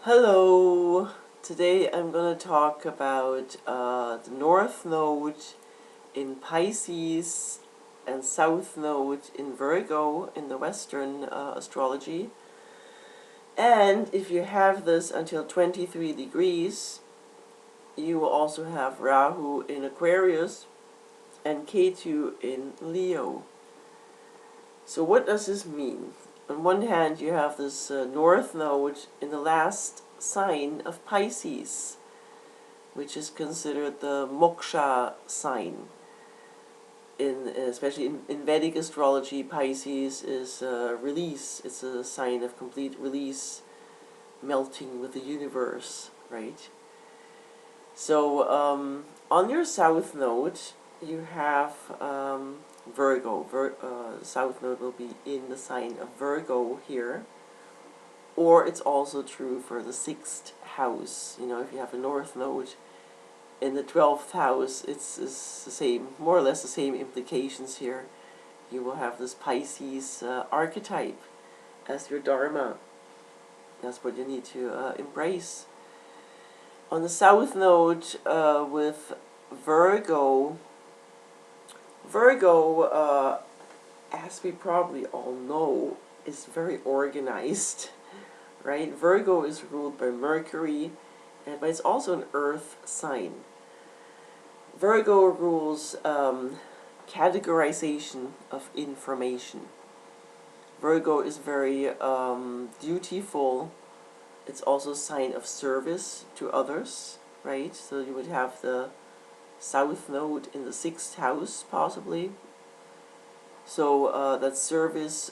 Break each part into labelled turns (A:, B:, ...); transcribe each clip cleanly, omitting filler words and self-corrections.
A: Hello! Today I'm going to talk about the North Node in Pisces and South Node in Virgo in the Western astrology. And if you have this until 23 degrees, you will also have Rahu in Aquarius and Ketu in Leo. So what does this mean? On one hand, you have this North Node in the last sign of Pisces, which is considered the moksha sign. Especially in Vedic astrology, Pisces is release. It's a sign of complete release, melting with the universe, right? So on your South Node, you have Virgo. South Node will be in the sign of Virgo here. Or it's also true for the 6th house. You know, if you have a North Node in the 12th house, it's the same, more or less the same implications here. You will have this Pisces archetype as your dharma. That's what you need to embrace. On the South Node with Virgo, as we probably all know, is very organized, right? Virgo is ruled by Mercury, but it's also an earth sign. Virgo rules categorization of information. Virgo is very dutiful. It's also a sign of service to others, right? So you would have the South Node in the 6th house, possibly. So that service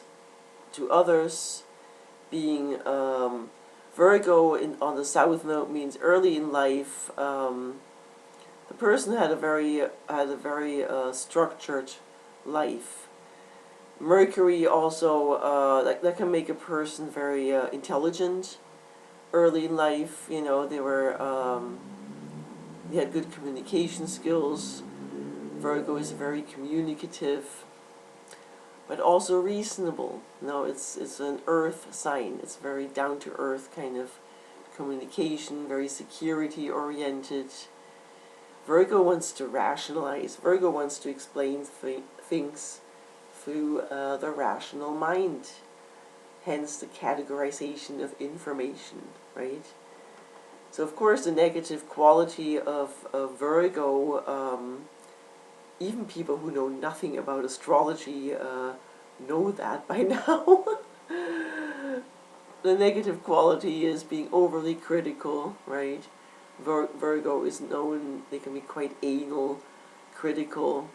A: to others, being Virgo on the South Node means early in life. The person had a very structured life. Mercury also that can make a person very intelligent early in life. You know, they had good communication skills. Virgo is very communicative, but also reasonable. No, it's an earth sign. It's very down to earth kind of communication, very security oriented. Virgo wants to rationalize. Virgo wants to explain things through the rational mind. Hence the categorization of information, right? So of course the negative quality of Virgo, even people who know nothing about astrology know that by now. The negative quality is being overly critical, right? Virgo is known, they can be quite anal, critical,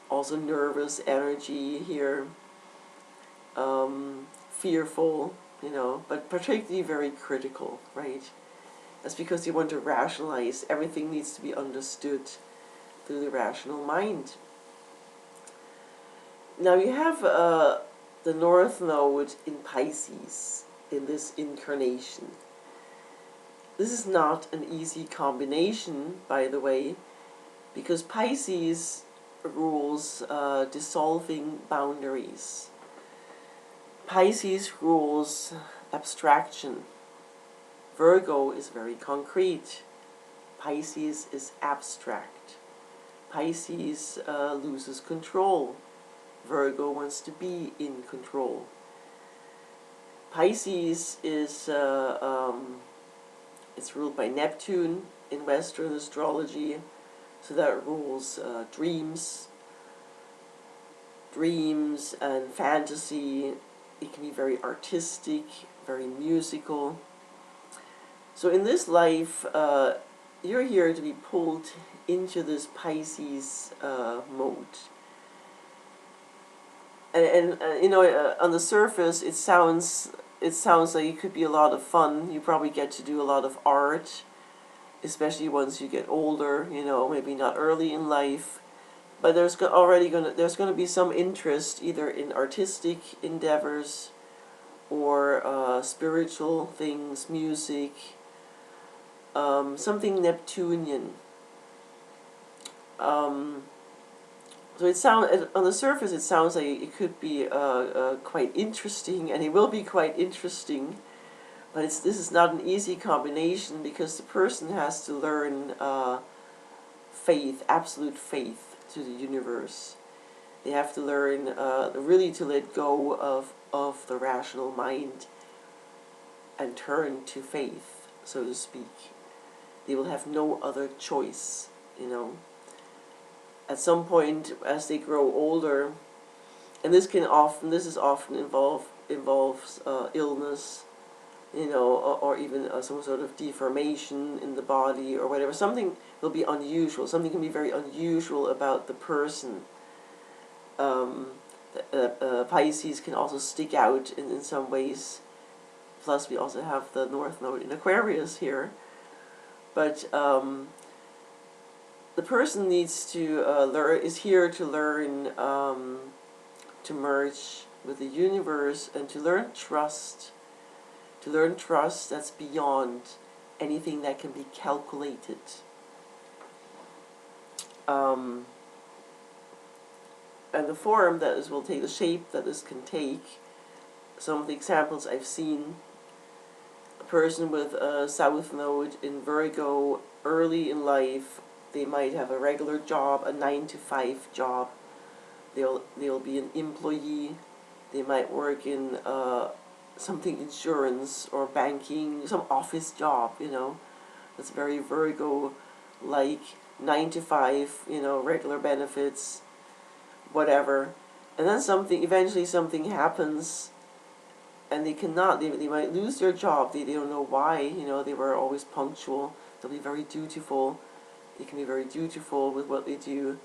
A: also nervous energy here, fearful, you know, but particularly very critical, right? That's because you want to rationalize. Everything needs to be understood through the rational mind. Now you have the North Node in Pisces in this incarnation. This is not an easy combination, by the way, because Pisces rules dissolving boundaries. Pisces rules abstraction. Virgo is very concrete. Pisces is abstract. Pisces loses control. Virgo wants to be in control. Pisces is it's ruled by Neptune in Western astrology, so that rules dreams and fantasy. It can be very artistic, very musical. So in this life, you're here to be pulled into this Pisces mode. And you know, on the surface, it sounds like it could be a lot of fun. You probably get to do a lot of art, especially once you get older. You know, maybe not early in life, but there's gonna be some interest either in artistic endeavors or spiritual things, music, something Neptunian. So on the surface it sounds like it could be quite interesting, and it will be quite interesting, But this is not an easy combination, because the person has to learn faith, absolute faith to the universe. They have to learn really to let go of the rational mind and turn to faith, so to speak. They will have no other choice, you know. At some point, as they grow older, and this is often involves illness, you know, or even some sort of deformation in the body or whatever. Something will be unusual. Something can be very unusual about the person. Pisces can also stick out in some ways. Plus, we also have the North Node in Aquarius here. But the person needs to is here to learn to merge with the universe and to learn trust. To learn trust that's beyond anything that can be calculated. And the form that this will take, the shape that this can take, some of the examples I've seen, a person with a South Node in Virgo early in life, they might have a regular job, a 9-to-5 job. They'll be an employee. They might work in something insurance or banking, some office job, you know. That's very Virgo-like, 9-to-5, you know, regular benefits, whatever. And then eventually something happens, and they might lose their job. They don't know why, you know. They were always punctual. They'll be very dutiful. They can be very dutiful with what they do.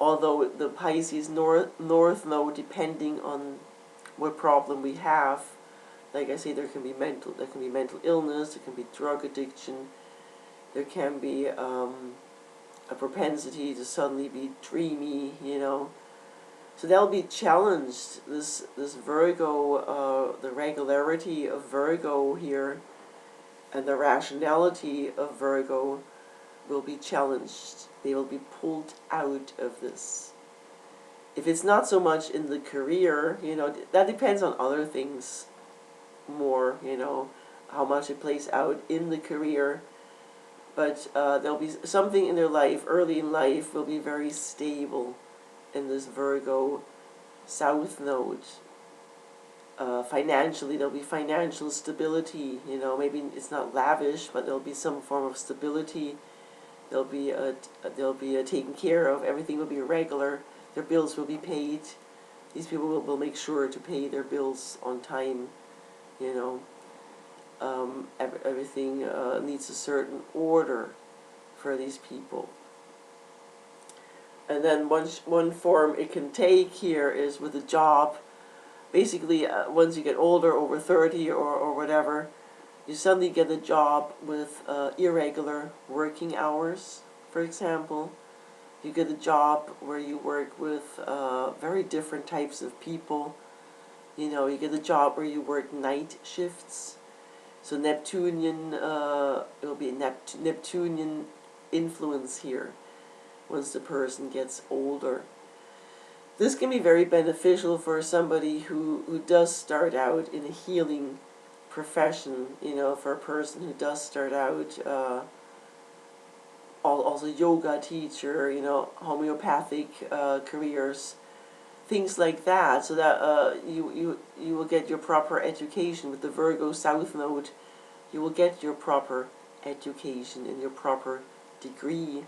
A: Although the Pisces North Node, depending on what problem we have, like I say, there can be mental illness, there can be drug addiction, there can be a propensity to suddenly be dreamy, you know. So they'll be challenged. This Virgo, the regularity of Virgo here, and the rationality of Virgo will be challenged. They will be pulled out of this. If it's not so much in the career, you know, that depends on other things more, you know, how much it plays out in the career. But there'll be something in their life, early in life, will be very stable in this Virgo South Node. Financially, there'll be financial stability, you know, maybe it's not lavish, but there'll be some form of stability. They'll be taken care of. Everything will be regular. Their bills will be paid. These people will make sure to pay their bills on time. You know, everything needs a certain order for these people. And then one form it can take here is with a job. Basically, once you get older, over 30 or whatever, you suddenly get a job with irregular working hours, for example. You get a job where you work with very different types of people. You know, you get a job where you work night shifts. So Neptunian, it'll be Neptunian influence here once the person gets older. This can be very beneficial for somebody who does start out in a healing profession, you know, for a person who does start out, also yoga teacher, you know, homeopathic careers, things like that, so that you will get your proper education. With the Virgo South Node, you will get your proper education and your proper degree.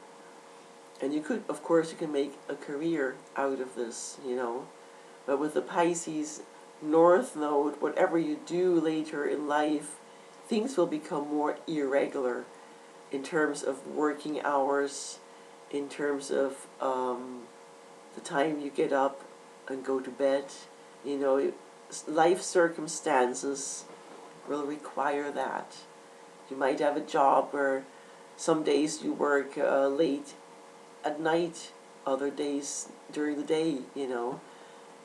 A: And you could, of course, you can make a career out of this, you know. But with the Pisces North Node, whatever you do later in life, things will become more irregular in terms of working hours, in terms of the time you get up and go to bed. You know, life circumstances will require that. You might have a job where some days you work late at night, other days during the day, you know.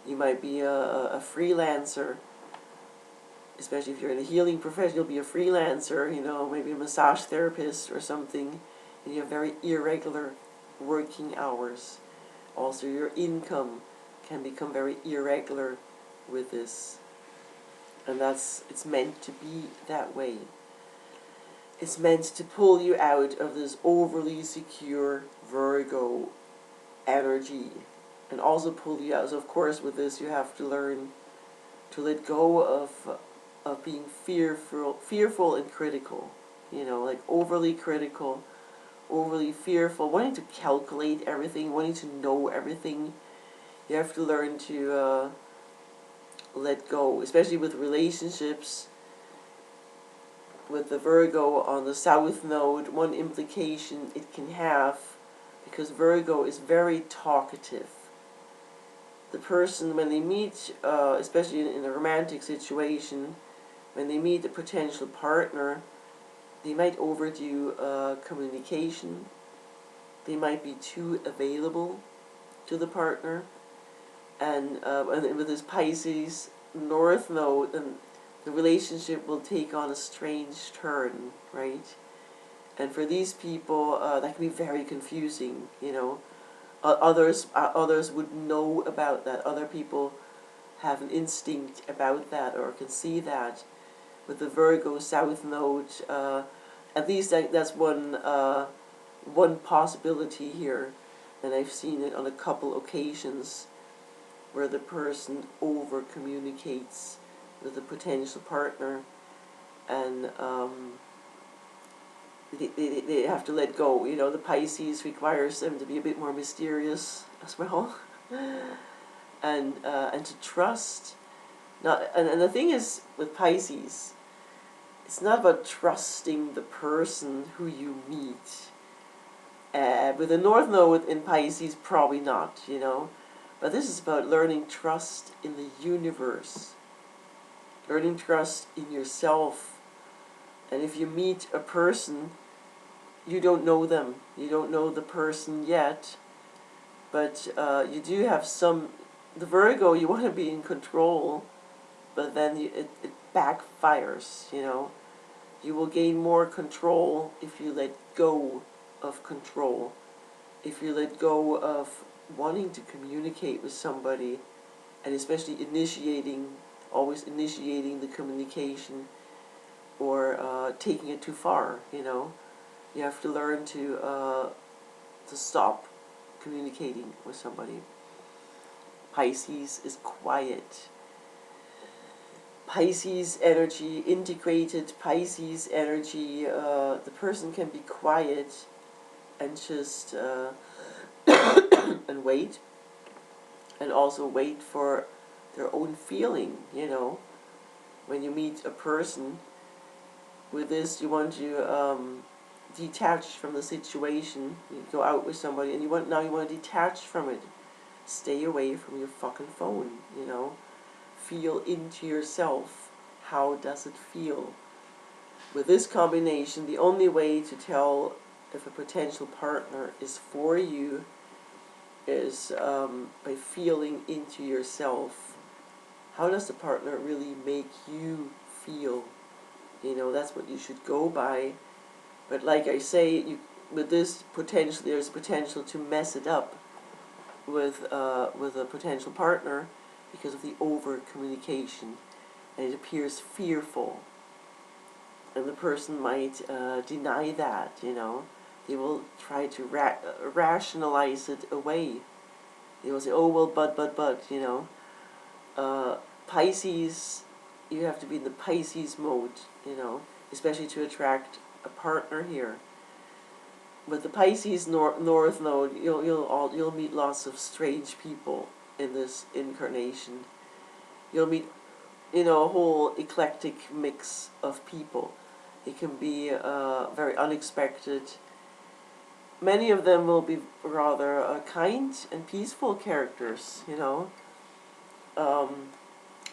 A: You might be a freelancer, especially if you're in a healing profession. You'll be a freelancer, you know, maybe a massage therapist or something, and you have very irregular working hours. Also, your income can become very irregular with this. And it's meant to be that way. It's meant to pull you out of this overly secure Virgo energy and also pull you out. So of course with this you have to learn to let go of being fearful and critical. You know, like overly critical, overly fearful, wanting to calculate everything, wanting to know everything. You have to learn to let go, especially with relationships. With the Virgo on the South Node, one implication it can have, because Virgo is very talkative. The person, when they meet, especially in a romantic situation, when they meet a potential partner, they might overdo communication. They might be too available to the partner. And with this Pisces North Node, and the relationship will take on a strange turn, right? And for these people, that can be very confusing, you know. Others would know about that. Other people have an instinct about that or can see that. With the Virgo South Node, at least that's one possibility here, and I've seen it on a couple occasions where the person over communicates with a potential partner, and they have to let go. You know, the Pisces requires them to be a bit more mysterious as well, and to trust. And the thing is with Pisces, it's not about trusting the person who you meet. With the North Node in Pisces, probably not, you know. But this is about learning trust in the universe. Learning trust in yourself. And if you meet a person, you don't know them. You don't know the person yet. But you do have some... The Virgo, you want to be in control, but then it backfires, you know. You will gain more control if you let go of control. If you let go of wanting to communicate with somebody, and especially always initiating the communication, or taking it too far, you know. You have to learn to stop communicating with somebody. Pisces is quiet. Pisces energy, integrated Pisces energy, the person can be quiet and just and wait, and also wait for their own feeling, you know. When you meet a person, with this you want to detach from the situation. You go out with somebody and you want to detach from it. Stay away from your fucking phone, you know. Feel into yourself. How does it feel? With this combination, the only way to tell if a potential partner is for you is by feeling into yourself. How does the partner really make you feel? You know, that's what you should go by. But like I say, with this potentially, there's potential to mess it up with a potential partner because of the over communication, and it appears fearful, and the person might deny that, you know. They will try to rationalize it away. They will say, oh well, but, you know. Pisces, you have to be in the Pisces mode, you know, especially to attract a partner here. With the Pisces North Node, you'll meet lots of strange people in this incarnation. You'll meet, you know, a whole eclectic mix of people. It can be very unexpected. Many of them will be rather kind and peaceful characters, you know.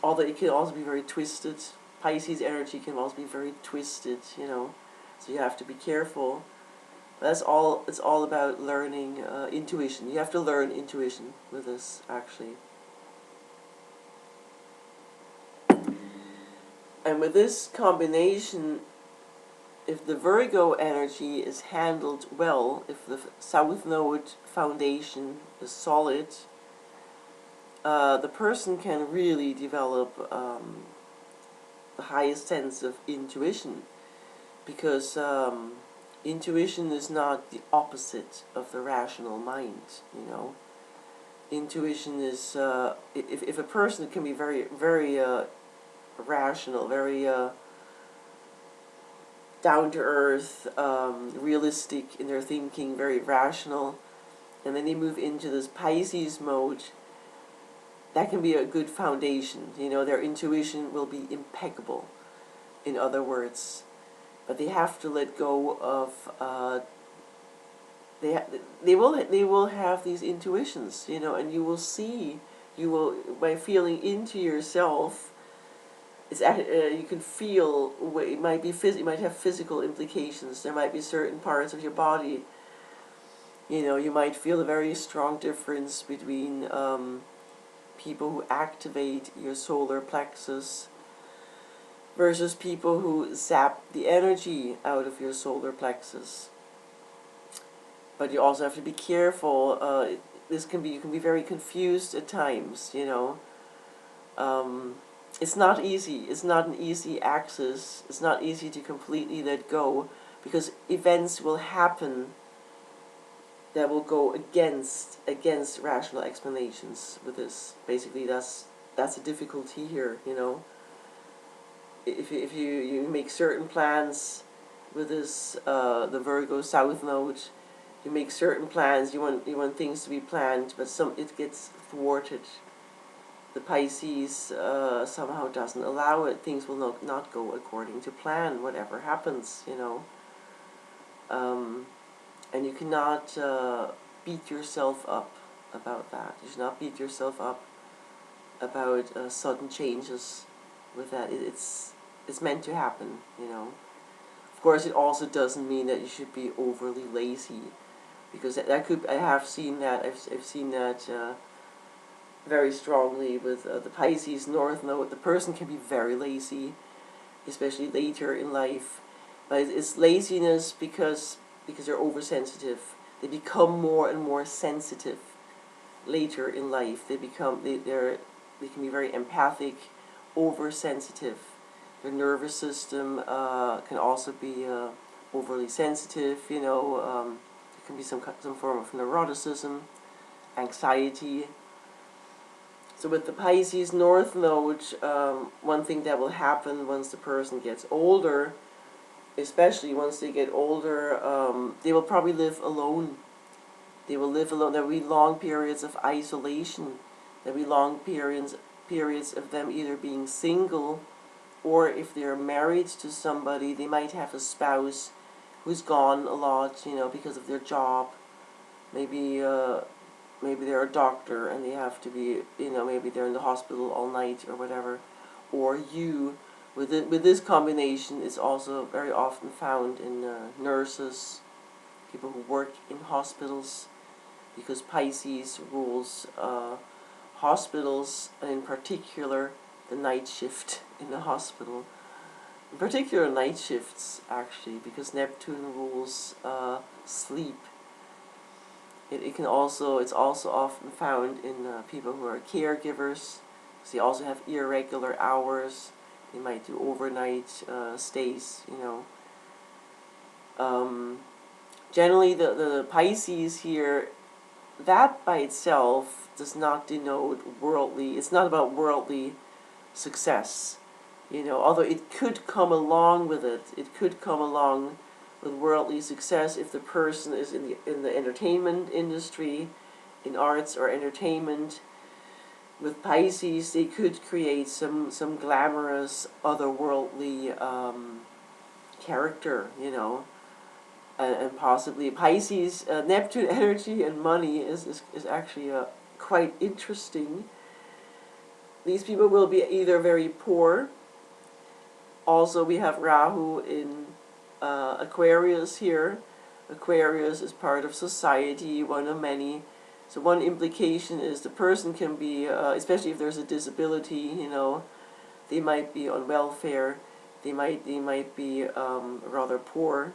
A: Although it can also be very twisted. Pisces energy can also be very twisted, you know. So you have to be careful. That's all. It's all about learning intuition. You have to learn intuition with this, actually. And with this combination, if the Virgo energy is handled well, if the South Node foundation is solid, the person can really develop the highest sense of intuition, because intuition is not the opposite of the rational mind, you know. Intuition is, if a person can be very, very rational, very down-to-earth, realistic in their thinking, very rational, and then they move into this Pisces mode, that can be a good foundation. You know, their intuition will be impeccable, in other words. But they have to let go of, they will have these intuitions, you know, and you will see, by feeling into yourself, it's you can feel, it might be it might have physical implications. There might be certain parts of your body, you know, you might feel a very strong difference between people who activate your solar plexus versus people who zap the energy out of your solar plexus. But you also have to be careful. You can be very confused at times, you know. It's not easy. It's not an easy axis. It's not easy to completely let go, because events will happen that will go against rational explanations with this. Basically, that's a difficulty here, you know. If you make certain plans with this the Virgo South Node, you make certain plans. You want things to be planned, but it gets thwarted. The Pisces somehow doesn't allow it. Things will not go according to plan, whatever happens, you know. And you cannot beat yourself up about that. You should not beat yourself up about sudden changes with that. It's meant to happen, you know. Of course, it also doesn't mean that you should be overly lazy, because that could, I have seen that, I've seen that very strongly with the Pisces North Node. The person can be very lazy, especially later in life. But it's laziness because they're oversensitive. They become more and more sensitive later in life. They can be very empathic, oversensitive. Their nervous system can also be overly sensitive. You know, it can be some form of neuroticism, anxiety. So with the Pisces North Node, one thing that will happen once the person gets older, especially once they get older, they will probably live alone. They will live alone. There will be long periods of isolation. There will be long periods of them either being single, or if they're married to somebody, they might have a spouse who's gone a lot, you know, because of their job. Maybe they're a doctor and they have to be, you know, maybe they're in the hospital all night or whatever. Or with this combination, it's also very often found in nurses, people who work in hospitals, because Pisces rules hospitals, and in particular the night shift in the hospital. In particular night shifts, actually, because Neptune rules sleep. It's also often found in people who are caregivers, because they also have irregular hours. They might do overnight stays, you know. Generally, the Pisces here, that by itself does not denote worldly. It's not about worldly success, you know. Although it could come along with it. It could come along with worldly success if the person is in the entertainment industry, in arts or entertainment. With Pisces, they could create some glamorous, otherworldly character, you know, and possibly Pisces, Neptune energy and money is actually quite interesting. These people will be either very poor. Also, we have Rahu in Aquarius here. Aquarius is part of society, one of many. So one implication is the person can be, especially if there's a disability, you know, they might be on welfare, they might be rather poor,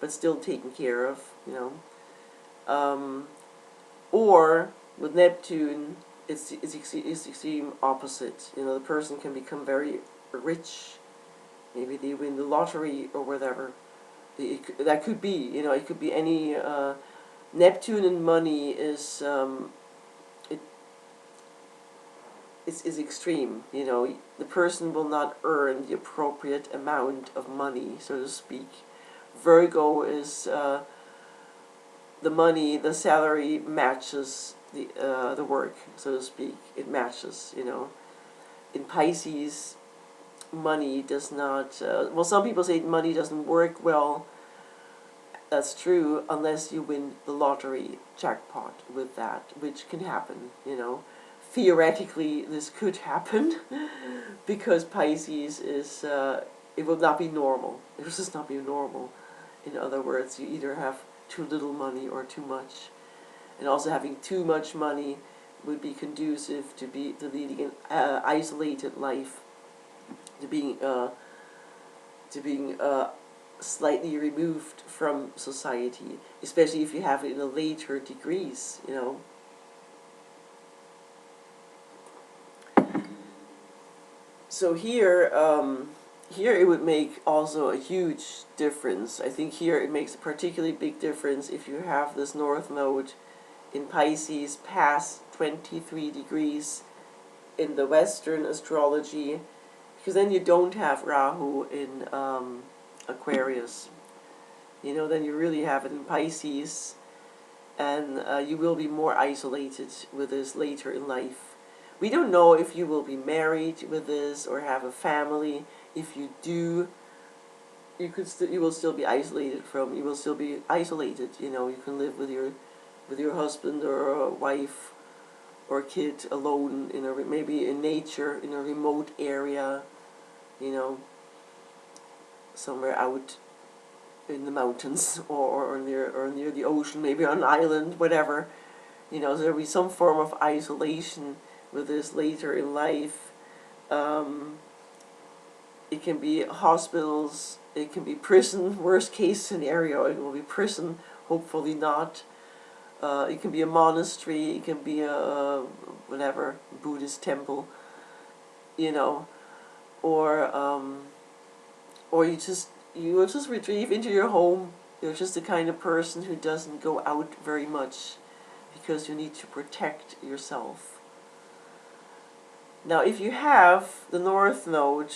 A: but still taken care of, you know. Or with Neptune, it's extreme opposite. You know, the person can become very rich. Maybe they win the lottery or whatever. That could be, you know, it could be any. Neptune and money is is extreme. You know, the person will not earn the appropriate amount of money, so to speak. Virgo is the money, the salary matches the work, so to speak. It matches, you know. In Pisces, money does not. Well, some people say money doesn't work well. That's true unless you win the lottery jackpot with that, which can happen, you know. Theoretically, this could happen because Pisces is, it will not be normal. It will just not be normal. In other words, you either have too little money or too much. And also having too much money would be conducive to leading an isolated life, to being slightly removed from society, especially if you have it in the later degrees, you know. So here it would make also a huge difference. I think here it makes a particularly big difference if you have this North Node in Pisces past 23 degrees in the Western astrology, because then you don't have Rahu in Aquarius. You know, then you really have it in Pisces, and you will be more isolated with this later in life. We don't know if you will be married with this or have a family. If you do, you will still be isolated from. You will still be isolated. You know, you can live with your husband or wife or kid alone in maybe in nature in a remote area. You know, somewhere out in the mountains or near the ocean, maybe on an island, whatever. You know, so there'll be some form of isolation with this later in life. It can be hospitals, it can be prison, worst case scenario, it will be prison, hopefully not. It can be a monastery, it can be a whatever, Buddhist temple, you know, or you will just retrieve into your home. You're just the kind of person who doesn't go out very much because you need to protect yourself. Now, if you have the North Node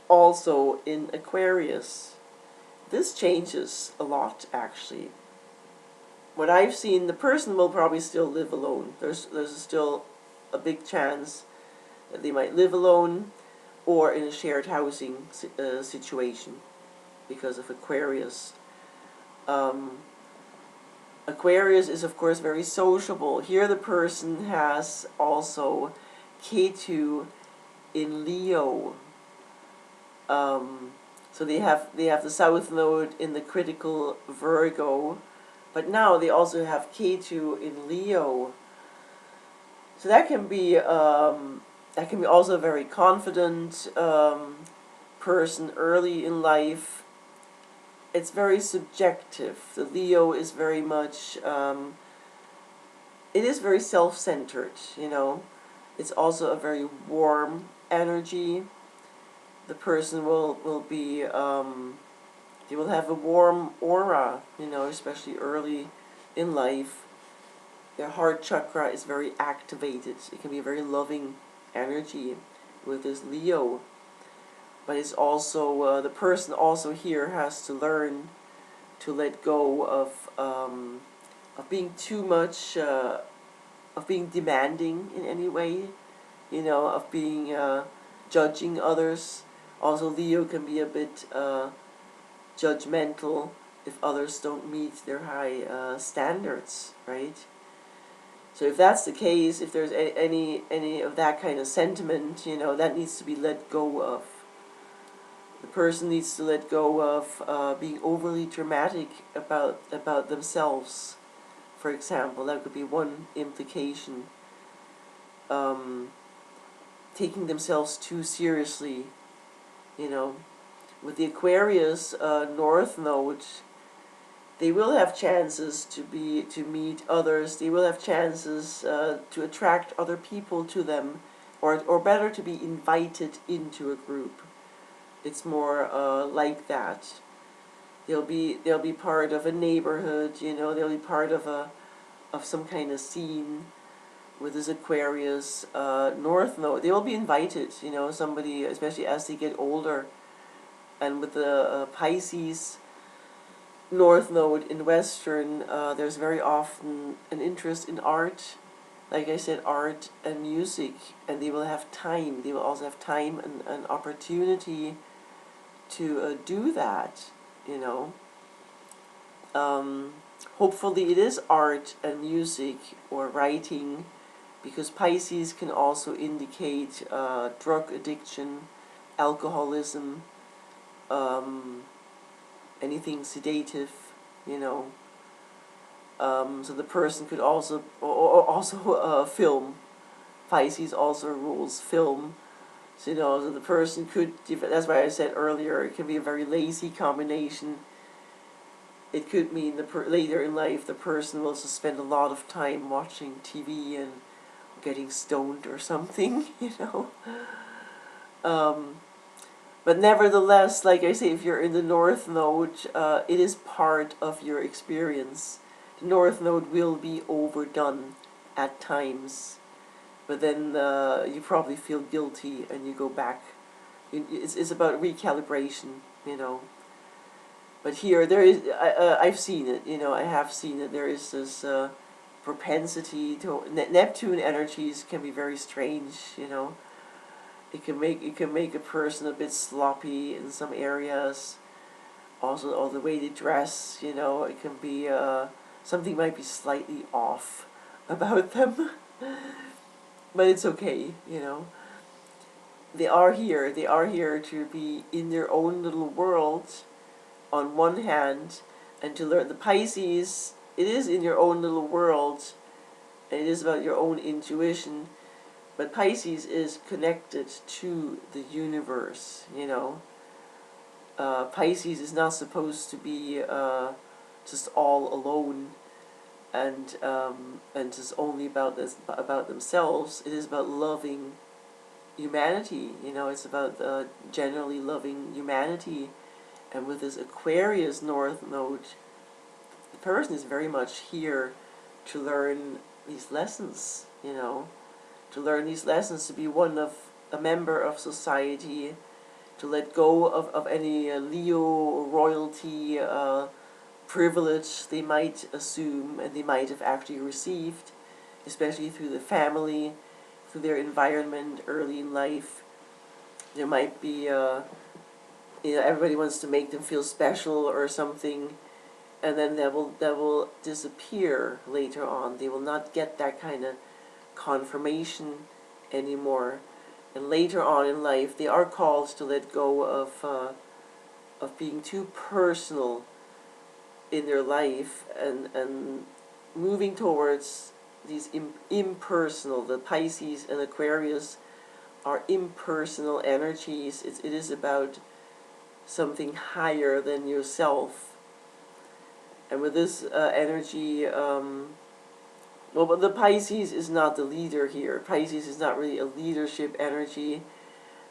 A: also in Aquarius, this changes a lot, actually. What I've seen, the person will probably still live alone. There's still a big chance that they might live alone or in a shared housing situation because of Aquarius. Aquarius is, of course, very sociable. Here the person has also Ketu in Leo. So they have the South Node in the critical Virgo, but now they also have Ketu in Leo. So that can be also a very confident person early in life. It's very subjective. The Leo is very much, it is very self-centered, you know. It's also a very warm energy. The person will be, they will have a warm aura, you know, especially early in life. Their heart chakra is very activated. It can be a very loving energy with this Leo. But it's also, the person also here has to learn to let go of being too much, of being demanding in any way, you know, of being judging others. Also, Leo can be a bit judgmental if others don't meet their high standards, right? So if that's the case, if there's any of that kind of sentiment, you know, that needs to be let go of. The person needs to let go of being overly dramatic about themselves, for example. That could be one implication. Taking themselves too seriously, you know. With the Aquarius North Node, they will have chances to meet others. They will have chances to attract other people to them, or better to be invited into a group. It's more like that. They'll be part of a neighborhood, they'll be part of some kind of scene with this Aquarius North Node. They will be invited, somebody, especially as they get older. And with the Pisces North Node in Western, there's very often an interest in art. Like I said, art and music, and they will have time. They will also have time and opportunity to do that, Hopefully it is art and music or writing, because Pisces can also indicate drug addiction, alcoholism, anything sedative, so the person could also film. Pisces also rules film. So, so the person could, that's why I said earlier, it can be a very lazy combination. It could mean later in life the person will just spend a lot of time watching TV and getting stoned or something, But nevertheless, like I say, if you're in the North Node, it is part of your experience. The North Node will be overdone at times, but then you probably feel guilty and you go back. It's about recalibration, But here, there is, I've seen it, I have seen it. There is this propensity to, Neptune energies can be very strange, It can make a person a bit sloppy in some areas. Also, all the way they dress, it can be something might be slightly off about them, but it's okay, They are here. They are here to be in their own little world, on one hand, and to learn. The Pisces, it is in your own little world, and it is about your own intuition. But Pisces is connected to the universe, Pisces is not supposed to be just all alone and just only about themselves. It is about loving humanity, It's about generally loving humanity. And with this Aquarius North Node, the person is very much here to learn these lessons, To learn these lessons, to be a member of society, to let go of any Leo royalty privilege they might assume and they might have actually received, especially through the family, through their environment early in life. There might be, everybody wants to make them feel special or something, and then that will disappear later on. They will not get that kind of confirmation anymore, and later on in life they are called to let go of being too personal in their life and moving towards these impersonal. The Pisces and Aquarius are impersonal energies. It is about something higher than yourself, and with this energy, but the Pisces is not the leader here. Pisces is not really a leadership energy,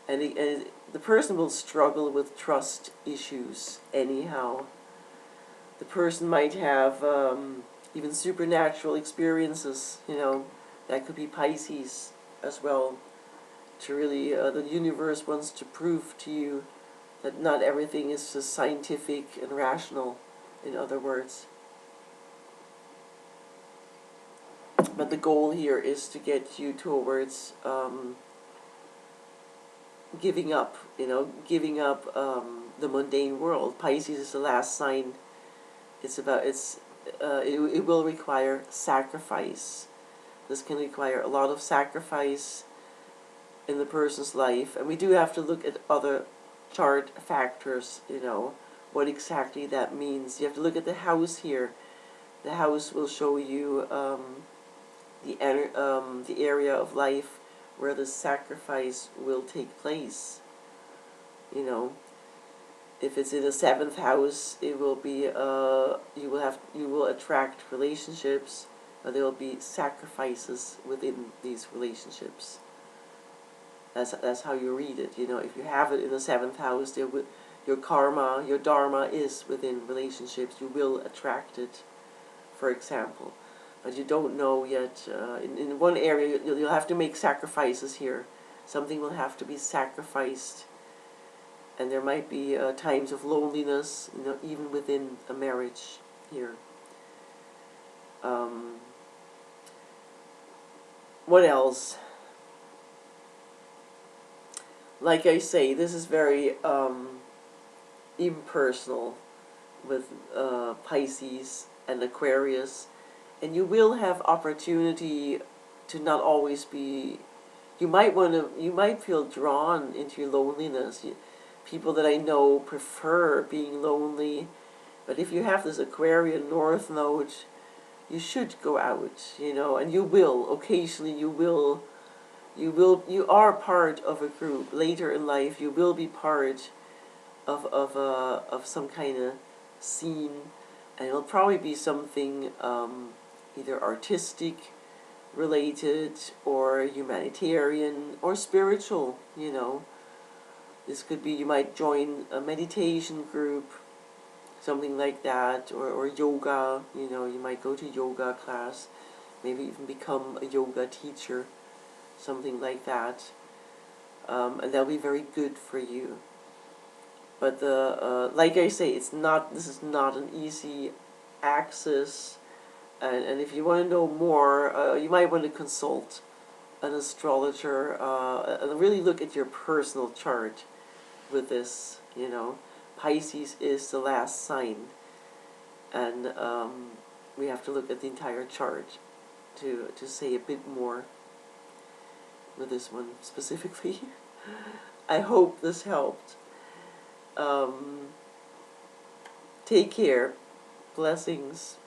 A: and the person will struggle with trust issues anyhow. The person might have even supernatural experiences, that could be Pisces as well. To really, the universe wants to prove to you that not everything is just scientific and rational, in other words. But the goal here is to get you towards giving up, the mundane world. Pisces is the last sign. It will require sacrifice. This can require a lot of sacrifice in the person's life, and we do have to look at other chart factors, what exactly that means. You have to look at the house here. The house will show you the area of life where the sacrifice will take place. If it's in the 7th house, it will be you will attract relationships, but there will be sacrifices within these relationships. That's how you read it. You know, if you have it in the 7th house, there will, your karma, your dharma is within relationships. You will attract it, for example. But you don't know yet. In one area, you'll have to make sacrifices here. Something will have to be sacrificed. And there might be times of loneliness, you know, even within a marriage here. What else? Like I say, this is very impersonal with Pisces and Aquarius, and you will have opportunity to not always be. You might feel drawn into your loneliness. People that I know prefer being lonely, but if you have this Aquarian North Node, you should go out, you know, and you will occasionally. You are part of a group. Later in life, you will be part of some kind of scene, and it'll probably be something either artistic related or humanitarian or spiritual, you know. This could be, you might join a meditation group, something like that, or yoga, you know, you might go to yoga class, maybe even become a yoga teacher, something like that, and that'll be very good for you. But like I say, this is not an easy access, and if you want to know more, you might want to consult an astrologer and really look at your personal chart with this, you know. Pisces is the last sign, and we have to look at the entire chart to say a bit more with this one specifically. I hope this helped. Take care. Blessings.